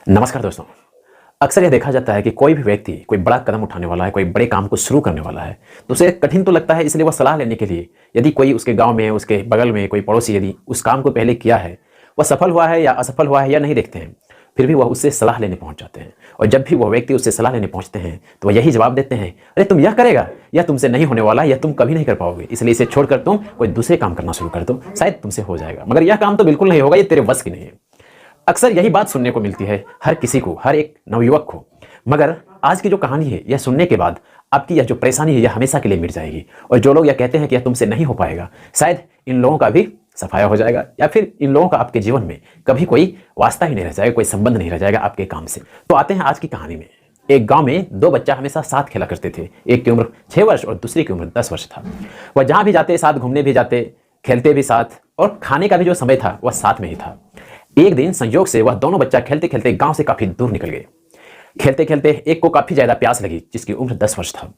नमस्कार दोस्तों। अक्सर यह देखा जाता है कि कोई भी व्यक्ति कोई बड़ा कदम उठाने वाला है, कोई बड़े काम को शुरू करने वाला है, तो उसे कठिन तो लगता है, इसलिए वह सलाह लेने के लिए यदि कोई उसके गाँव में, उसके बगल में कोई पड़ोसी यदि उस काम को पहले किया है, वह सफल हुआ है या असफल हुआ है या नहीं देखते हैं, फिर भी वह उससे सलाह लेने पहुँच जाते हैं। और जब भी वह व्यक्ति उससे सलाह लेने पहुँचते हैं, तो वह यही जवाब देते हैं, अरे तुम यह करेगा, यह तुमसे नहीं होने वाला, यह तुम कभी नहीं कर पाओगे, इसलिए इसे छोड़कर तुम कोई दूसरे काम करना शुरू कर दो, शायद तुमसे हो जाएगा, मगर यह काम तो बिल्कुल नहीं होगा, ये तेरे बस की नहीं है। अक्सर यही बात सुनने को मिलती है हर किसी को, हर एक नवयुवक को। मगर आज की जो कहानी है, यह सुनने के बाद आपकी यह जो परेशानी है, यह हमेशा के लिए मिट जाएगी। और जो लोग यह कहते हैं कि यह तुमसे नहीं हो पाएगा, शायद इन लोगों का भी सफाया हो जाएगा, या फिर इन लोगों का आपके जीवन में कभी कोई वास्ता ही नहीं रह जाएगा, कोई संबंध नहीं रह जाएगा आपके काम से। तो आते हैं आज की कहानी में। एक गांव में दो बच्चा हमेशा साथ खेला करते थे। एक की उम्र 6 वर्ष और दूसरी की उम्र 10 वर्ष था। वह जहां भी जाते साथ, घूमने भी जाते, खेलते भी साथ, और खाने का भी जो समय था वह साथ में ही था। एक दिन संयोग से वह दोनों बच्चा खेलते खेलते गांव से काफी दूर निकल गए। खेलते खेलते एक को काफी ज्यादा प्यास लगी, जिसकी उम्र 10 वर्ष था।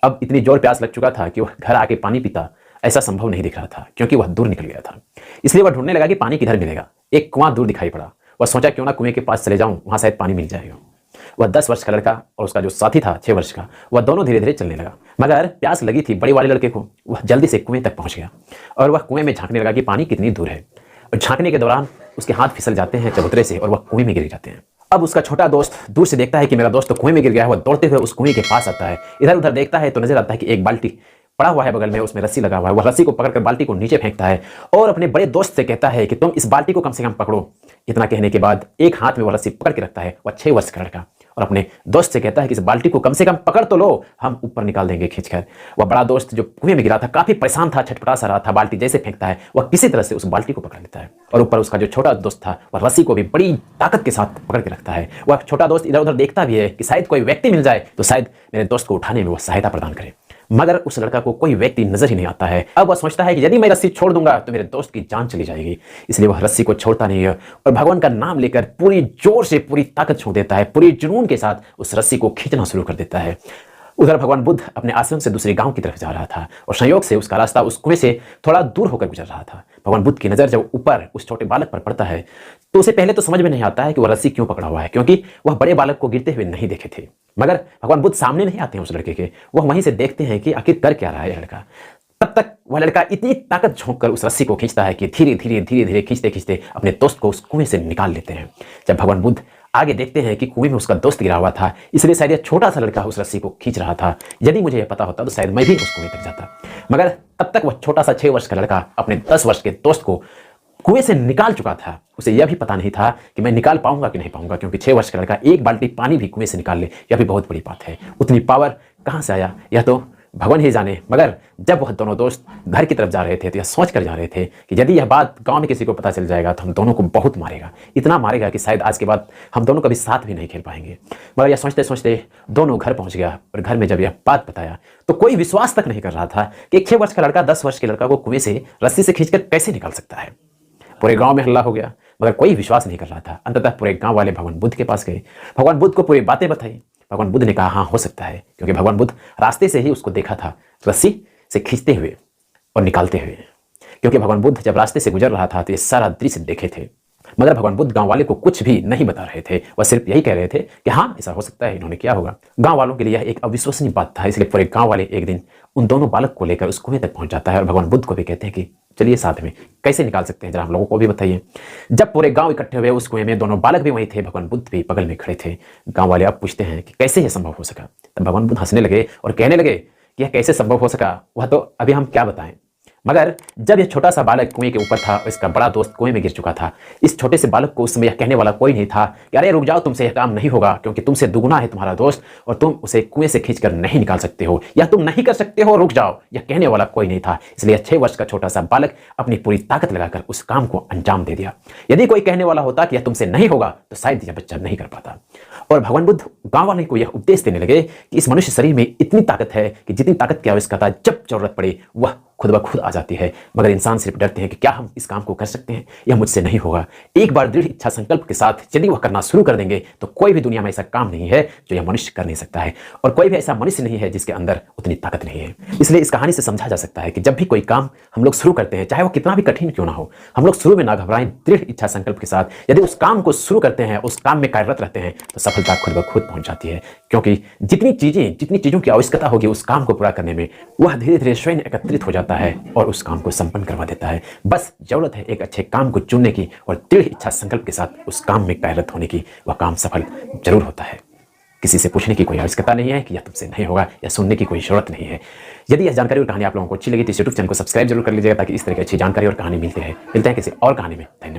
अब इतनी जोर प्यास लग चुका था कि वह घर आके पानी पीता ऐसा संभव नहीं दिख रहा था, क्योंकि वह दूर निकल गया था। इसलिए वह ढूंढने लगा कि पानी किधर मिलेगा। एक कुआं दूर दिखाई पड़ा। वह सोचा क्यों ना कुएं के पास चले जाऊं, वहां शायद पानी मिल जाएगा। वह 10 वर्ष का लड़का और उसका जो साथी था 6 वर्ष का, वह दोनों धीरे धीरे चलने लगा। मगर प्यास लगी थी बड़े वाले लड़के को। वह जल्दी से कुएं तक पहुंच गया और वह कुएं में झांकने लगा कि पानी कितनी दूर है। और झांकने के दौरान उसके हाथ फिसल जाते हैं चबूतरे से और वह कुएं में गिर जाते हैं। अब उसका छोटा दोस्त दूर से देखता है कि मेरा दोस्त तो कुएं में गिर गया है। वह दौड़ते हुए उस कुएं के पास आता है। इधर उधर देखता है तो नजर आता है कि एक बाल्टी पड़ा हुआ है बगल में, उसमें रस्सी लगा हुआ है। वह रस्सी को पकड़कर बाल्टी को नीचे फेंकता है और अपने बड़े दोस्त से कहता है कि तुम इस बाल्टी को कम से कम पकड़ो। इतना कहने के बाद एक हाथ में वह रस्सी पकड़ के रखता है वह 6 वर्ष का लड़का, और अपने दोस्त से कहता है कि इस बाल्टी को कम से कम पकड़ तो लो, हम ऊपर निकाल देंगे खींचकर। वह बड़ा दोस्त जो कुएं में गिरा था काफी परेशान था, छटपटा सा रहा था। बाल्टी जैसे फेंकता है वह किसी तरह से उस बाल्टी को पकड़ लेता है, और ऊपर उसका जो छोटा दोस्त था वह रस्सी को भी बड़ी ताकत के साथ पकड़ के रखता है। वह छोटा दोस्त इधर उधर देखता भी है कि शायद कोई व्यक्ति मिल जाए तो शायद मेरे दोस्त को उठाने में वह सहायता प्रदान करे, मगर उस लड़का को कोई व्यक्ति नजर ही नहीं आता है। अब वह सोचता है कि यदि मैं रस्सी छोड़ दूंगा तो मेरे दोस्त की जान चली जाएगी, इसलिए वह रस्सी को छोड़ता नहीं है और भगवान का नाम लेकर पूरी जोर से, पूरी ताकत छोड़ देता है, पूरी जुनून के साथ उस रस्सी को खींचना शुरू कर देता है। उधर भगवान बुद्ध अपने आश्रम से दूसरे गांव की तरफ जा रहा था और संयोग से उसका रास्ता उस कुएं से थोड़ा दूर होकर गुजर रहा था। भगवान बुद्ध की नजर जब ऊपर उस छोटे बालक पर पड़ता है तो उसे पहले तो समझ में नहीं आता है कि वह रस्सी क्यों पकड़ा हुआ है, क्योंकि वह बड़े बालक को गिरते हुए नहीं देखे थे। मगर भगवान बुद्ध सामने नहीं आते हैं उस लड़के के, वह वहीं से देखते हैं कि आखिर कर क्या रहा है लड़का। तब तक वह लड़का इतनी ताकत झोंक कर उस रस्सी को खींचता है कि धीरे धीरे धीरे धीरे खींचते खींचते अपने दोस्त को उस कुएं से निकाल लेते हैं। जब भगवान बुद्ध आगे देखते हैं कि कुएं में उसका दोस्त गिरा हुआ था, इसलिए शायद यह छोटा सा लड़का उस रस्सी को खींच रहा था। यदि मुझे यह पता होता तो शायद मैं भी उस कुएं तक जाता, मगर तब तक वह छोटा सा 6 वर्ष का लड़का अपने 10 वर्ष के दोस्त को कुएं से निकाल चुका था। उसे यह भी पता नहीं था कि मैं निकाल पाऊंगा कि नहीं पाऊंगा, क्योंकि 6 वर्ष का लड़का एक बाल्टी पानी भी कुएं से निकाल ले, यह भी बहुत बड़ी बात है। उतनी पावर कहां से आया यह तो भगवान ही जाने। मगर जब वह दोनों दोस्त घर की तरफ जा रहे थे तो यह सोच कर जा रहे थे कि यदि यह बात गांव में किसी को पता चल जाएगा तो हम दोनों को बहुत मारेगा, इतना मारेगा कि शायद आज के बाद हम दोनों कभी साथ भी नहीं खेल पाएंगे। मगर यह सोचते सोचते दोनों घर पहुंच गया, और घर में जब यह बात बताया तो कोई विश्वास तक नहीं कर रहा था कि एक 6 वर्ष का लड़का 10 वर्ष के लड़का को कुएं से रस्सी से खींचकर कैसे निकाल सकता है। पूरे गांव में हल्ला हो गया, मगर कोई विश्वास नहीं कर रहा था। अंततः पूरे गांव वाले भगवान बुद्ध के पास गए, भगवान बुद्ध को पूरी बातें बताई। भगवान बुद्ध ने कहा हाँ हो सकता है, क्योंकि भगवान बुद्ध रास्ते से ही उसको देखा था रस्सी से खींचते हुए और निकालते हुए। क्योंकि भगवान बुद्ध जब रास्ते से गुजर रहा था तो ये सारा दृश्य देखे थे। मगर भगवान बुद्ध गांव वाले को कुछ भी नहीं बता रहे थे, वह सिर्फ यही कह रहे थे कि हाँ ऐसा हो सकता है, इन्होंने किया होगा। गांव वालों के लिए यह एक अविश्वसनीय बात था, इसलिए पूरे गांव वाले एक दिन उन दोनों बालक को लेकर उस कुएं तक पहुंच जाता है और भगवान बुद्ध को भी कहते हैं कि चलिए साथ में कैसे निकाल सकते हैं, जरा हम लोगों को भी बताइए। जब पूरे गांव इकट्ठे हुए उस कुएं में, दोनों बालक भी वहीं थे, भगवान बुद्ध भी बगल में खड़े थे। गांव वाले अब पूछते हैं कि कैसे यह संभव हो सका। तब भगवान बुद्ध हंसने लगे और कहने लगे कि यह कैसे संभव हो सका वह तो अभी हम क्या बताएं। मगर जब यह छोटा सा बालक कुएं के ऊपर था और इसका बड़ा दोस्त कुएं में गिर चुका था, इस छोटे से बालक को उस समय यह कहने वाला कोई नहीं था कि अरे रुक जाओ, तुमसे यह काम नहीं होगा, क्योंकि तुमसे दुगुना है तुम्हारा दोस्त और तुम उसे कुएं से खींचकर नहीं निकाल सकते हो, या तुम नहीं कर सकते हो, रुक जाओ। यह कहने वाला कोई नहीं था, इसलिए 6 वर्ष का छोटा सा बालक अपनी पूरी ताकत लगाकर उस काम को अंजाम दे दिया। यदि कोई कहने वाला होता कि यह तुमसे नहीं होगा तो शायद यह बच्चा नहीं कर पाता। और भगवान बुद्ध गांव वाले को यह उपदेश देने लगे कि इस मनुष्य शरीर में इतनी ताकत है कि जितनी ताकत की आवश्यकता जब जरूरत पड़े वह खुद ब खुद आ जाती है, मगर इंसान सिर्फ डरते हैं कि क्या हम इस काम को कर सकते हैं, यह मुझसे नहीं होगा। एक बार दृढ़ इच्छा संकल्प के साथ यदि वह करना शुरू कर देंगे तो कोई भी दुनिया में ऐसा काम नहीं है जो यह मनुष्य कर नहीं सकता है, और कोई भी ऐसा मनुष्य नहीं है जिसके अंदर उतनी ताकत नहीं है। इसलिए इस कहानी से समझा जा सकता है कि जब भी कोई काम हम लोग शुरू करते हैं, चाहे वो कितना भी कठिन क्यों ना हो, हम लोग शुरू में ना घबराएं। दृढ़ इच्छा संकल्प के साथ यदि उस काम को शुरू करते हैं, उस काम में कार्यरत रहते हैं, तो सफलता खुद ब खुद पहुंच जाती है। क्योंकि जितनी चीजों की आवश्यकता होगी उस काम को पूरा करने में, वह धीरे धीरे स्वयं एकत्रित हो जाता है और उस काम को संपन्न करवा देता है। बस जरूरत है एक अच्छे काम को चुनने की और दृढ़ इच्छा संकल्प के साथ उस काम में कार्यरत होने की। वह काम सफल जरूर होता है। किसी से पूछने की कोई आवश्यकता नहीं है कि यह तुमसे नहीं होगा, या सुनने की कोई जरूरत नहीं है। यदि यह जानकारी और कहानी आप लोगों को अच्छी लगी तो इस यूट्यूब चैनल को सब्सक्राइब जरूर कर लीजिएगा, ताकि इस तरह की अच्छी जानकारी और कहानी मिलती रहे। मिलते हैं किसी और कहानी में। धन्यवाद।